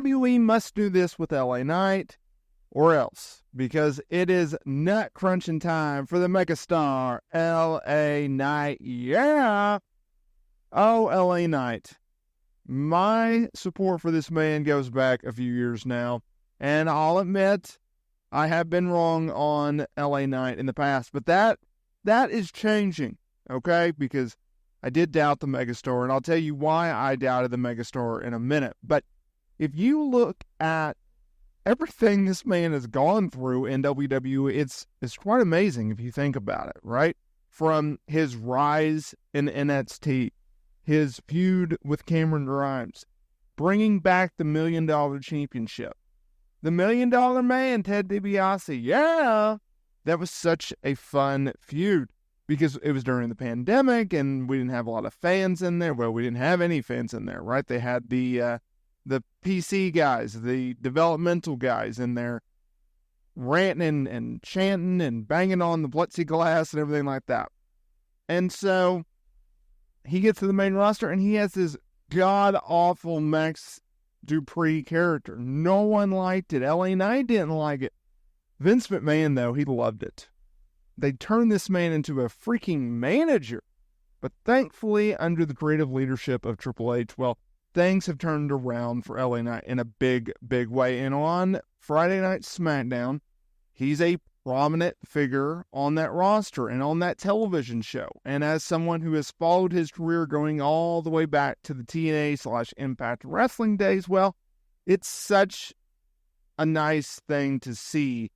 WWE must do this with LA Knight or else, because it is nut crunching time for the megastar LA Knight. Yeah! Oh, LA Knight. My support for this man goes back a few years now, and I'll admit I have been wrong on LA Knight in the past, but that is changing, okay? Because I did doubt the megastar, and I'll tell you why I doubted the megastar in a minute. But if you look at everything this man has gone through in WWE, it's quite amazing if you think about it, right? From his rise in NXT, his feud with Cameron Grimes, bringing back the $1 Million Championship, the $1 Million Man, Ted DiBiase. Yeah, that was such a fun feud because it was during the pandemic and we didn't have a lot of fans in there. Well, we didn't have any fans in there, right? They had the PC guys, the developmental guys in there ranting and chanting and banging on the plexiglass and everything like that. And so he gets to the main roster and he has this god-awful Max Dupree character. No one liked it. LA Knight didn't like it. Vince McMahon, though, he loved it. They turned this man into a freaking manager. But thankfully, under the creative leadership of Triple H, well, things have turned around for LA Knight in a big, big way. And on Friday Night SmackDown, he's a prominent figure on that roster and on that television show. And as someone who has followed his career going all the way back to the TNA/Impact Wrestling days, well, it's such a nice thing to see.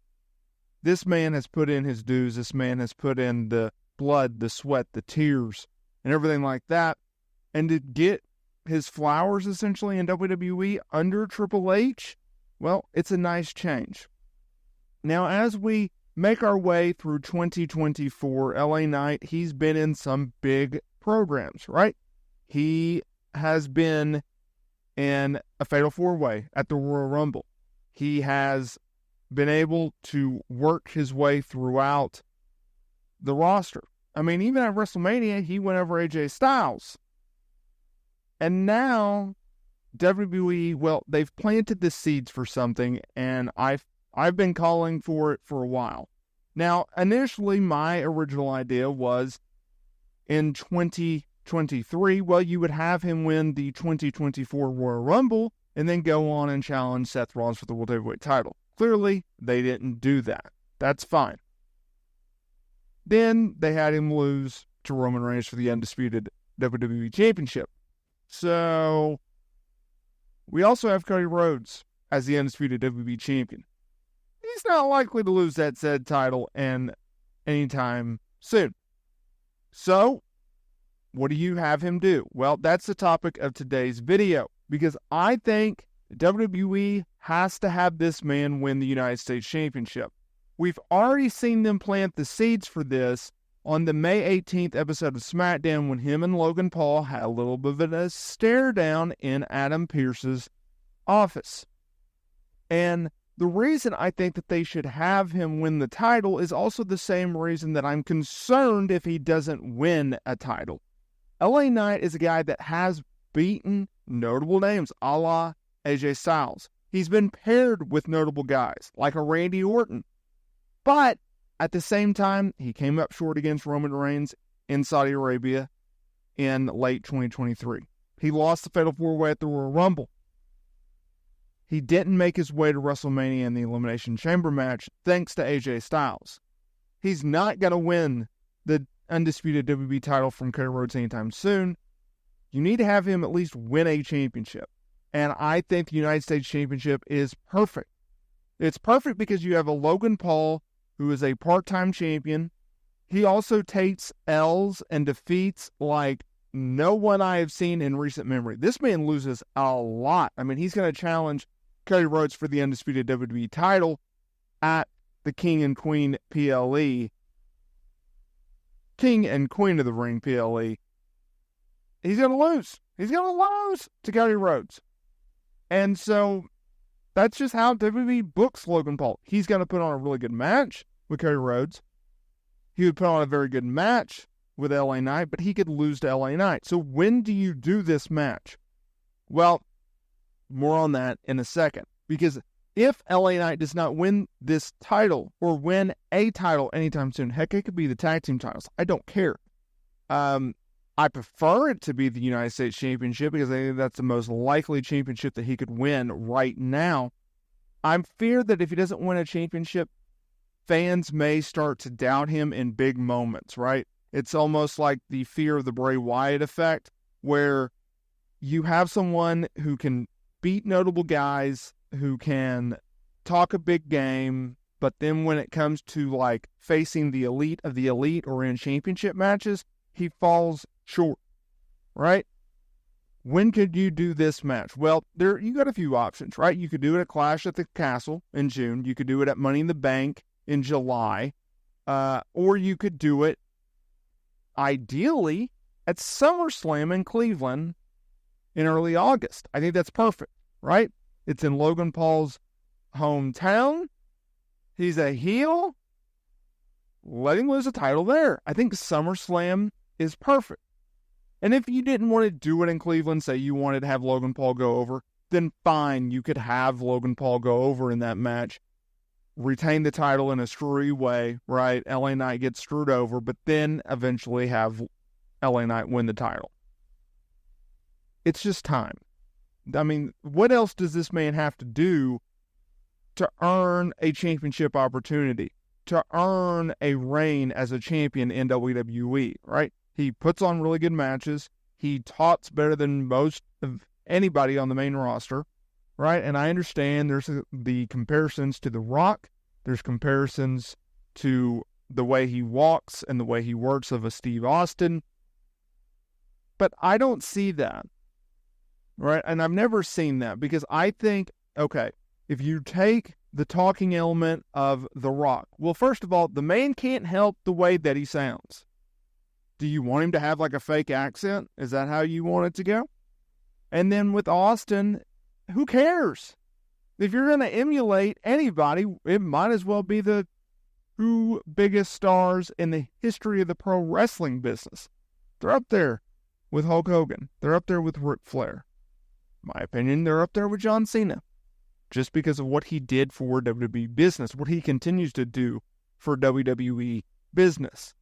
This man has put in his dues. This man has put in the blood, the sweat, the tears, and everything like that. And to get his flowers, essentially, in WWE under Triple H, well, it's a nice change. Now, as we make our way through 2024, LA Knight, he's been in some big programs, right? He has been in a Fatal 4-Way at the Royal Rumble. He has been able to work his way throughout the roster. I mean, even at WrestleMania, he went over AJ Styles. And now, WWE, well, they've planted the seeds for something, and I've been calling for it for a while. Now, initially, my original idea was in 2023, well, you would have him win the 2024 Royal Rumble and then go on and challenge Seth Rollins for the World Heavyweight title. Clearly, they didn't do that. That's fine. Then they had him lose to Roman Reigns for the undisputed WWE Championship. So, we also have Cody Rhodes as the undisputed WWE Champion. He's not likely to lose that said title anytime soon. So, what do you have him do? Well, that's the topic of today's video, because I think WWE has to have this man win the United States Championship. We've already seen them plant the seeds for this on the May 18th episode of SmackDown when him and Logan Paul had a little bit of a stare down in Adam Pearce's office. And the reason I think that they should have him win the title is also the same reason that I'm concerned if he doesn't win a title. LA Knight is a guy that has beaten notable names, a la AJ Styles. He's been paired with notable guys, like a Randy Orton. But at the same time, he came up short against Roman Reigns in Saudi Arabia in late 2023. He lost the Fatal 4-Way at the Royal Rumble. He didn't make his way to WrestleMania in the Elimination Chamber match thanks to AJ Styles. He's not going to win the undisputed WWE title from Cody Rhodes anytime soon. You need to have him at least win a championship. And I think the United States Championship is perfect. It's perfect because you have a Logan Paul who is a part-time champion. He also takes L's and defeats like no one I have seen in recent memory. This man loses a lot. I mean, he's going to challenge Cody Rhodes for the undisputed WWE title at the King and Queen PLE. King and Queen of the Ring PLE. He's going to lose. He's going to lose to Cody Rhodes. And so that's just how WWE books Logan Paul. He's going to put on a really good match with Cody Rhodes. He would put on a very good match with LA Knight, but he could lose to LA Knight. So when do you do this match? Well, More on that in a second. Because if LA Knight does not win this title or win a title anytime soon, heck, it could be the tag team titles. I don't care. I prefer it to be the United States Championship because I think that's the most likely championship that he could win right now. I'm feared that if he doesn't win a championship, fans may start to doubt him in big moments, right? It's almost like the fear of the Bray Wyatt effect, where you have someone who can beat notable guys, who can talk a big game, but then when it comes to like facing the elite of the elite or in championship matches, he falls short, right? When could you do this match? Well, you got a few options, right? You could do it at Clash at the Castle in June. You could do it at Money in the Bank in July. Or you could do it, ideally, at SummerSlam in Cleveland in early August. I think that's perfect, right? It's in Logan Paul's hometown. He's a heel. Let him lose a title there. I think SummerSlam is perfect. And if you didn't want to do it in Cleveland, say you wanted to have Logan Paul go over, then fine, you could have Logan Paul go over in that match, retain the title in a screwy way, right? LA Knight gets screwed over, but then eventually have LA Knight win the title. It's just time. I mean, what else does this man have to do to earn a championship opportunity, to earn a reign as a champion in WWE, right? He puts on really good matches. He talks better than most of anybody on the main roster, right? And I understand there's the comparisons to The Rock. There's comparisons to the way he walks and the way he works of a Steve Austin. But I don't see that, right? And I've never seen that because I think, okay, if you take the talking element of The Rock, well, first of all, the man can't help the way that he sounds. Do you want him to have like a fake accent? Is that how you want it to go? And then with Austin, who cares? If you're going to emulate anybody, it might as well be the two biggest stars in the history of the pro wrestling business. They're up there with Hulk Hogan. They're up there with Ric Flair. In my opinion, they're up there with John Cena. Just because of what he did for WWE business, what he continues to do for WWE business.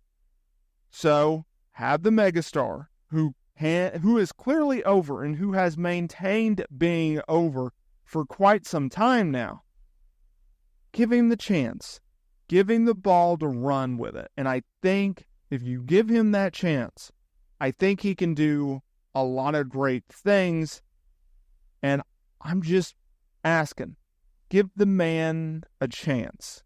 So, have the megastar who is clearly over and who has maintained being over for quite some time now. Give him the chance. Give him the ball to run with it. And I think if you give him that chance, I think he can do a lot of great things. And I'm just asking, give the man a chance.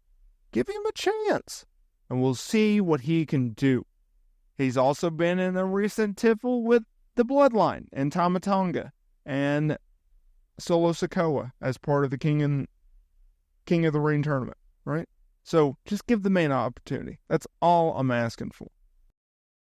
Give him a chance. And we'll see what he can do. He's also been in a recent tiffle with the Bloodline and Tama Tonga and Solo Sikoa as part of the King of the Ring tournament, right? So just give the man an opportunity. That's all I'm asking for.